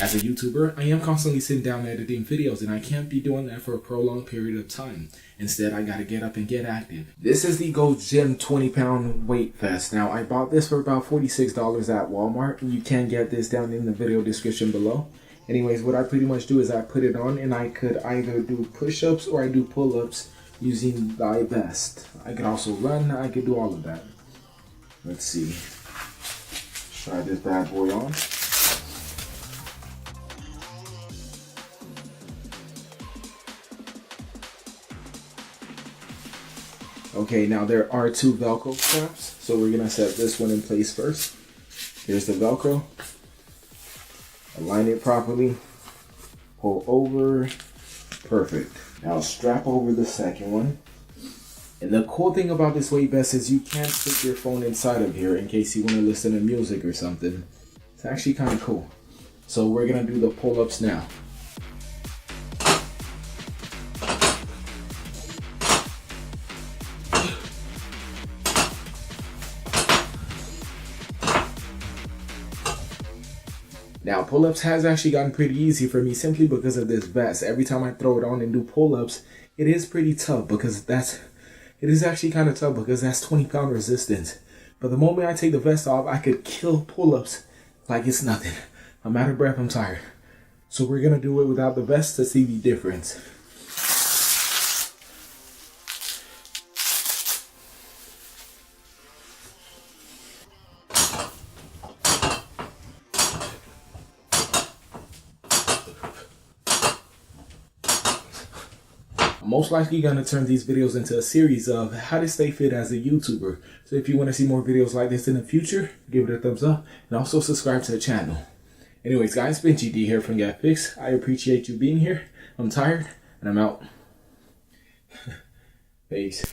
As a YouTuber, I am constantly sitting down editing videos and I can't be doing that for a prolonged period of time. Instead, I gotta get up and get active. This is the 𝐏𝐫𝐨𝐝 20-pound weight vest. Now, I bought this for about $46 at Walmart. You can get this down in the video description below. Anyways, what I pretty much do is I put it on and I could either do push-ups or I do pull-ups using the vest. I could also run, I could do all of that. Let's see. Try this bad boy on. Okay, now there are two Velcro straps, so we're gonna set this one in place first. Here's the Velcro. Align it properly. Pull over. Perfect. Now strap over the second one. And the cool thing about this weight vest is you can't put your phone inside of here in case you want to listen to music or something. It's actually kind of cool. So we're gonna do the pull-ups now. Now, pull-ups has actually gotten pretty easy for me simply because of this vest. Every time I throw it on and do pull-ups, it is pretty tough because it is actually kind of tough because that's 20-pound resistance. But the moment I take the vest off, I could kill pull-ups like it's nothing. I'm out of breath, I'm tired. So we're gonna do it without the vest to see the difference. I'm most likely going to turn these videos into a series of how to stay fit as a YouTuber. So if you want to see more videos like this in the future, give it a thumbs up and also subscribe to the channel. Anyways guys, it's been GD here from 𝐏𝐫𝐸. I appreciate you being here. I'm tired and I'm out. Peace.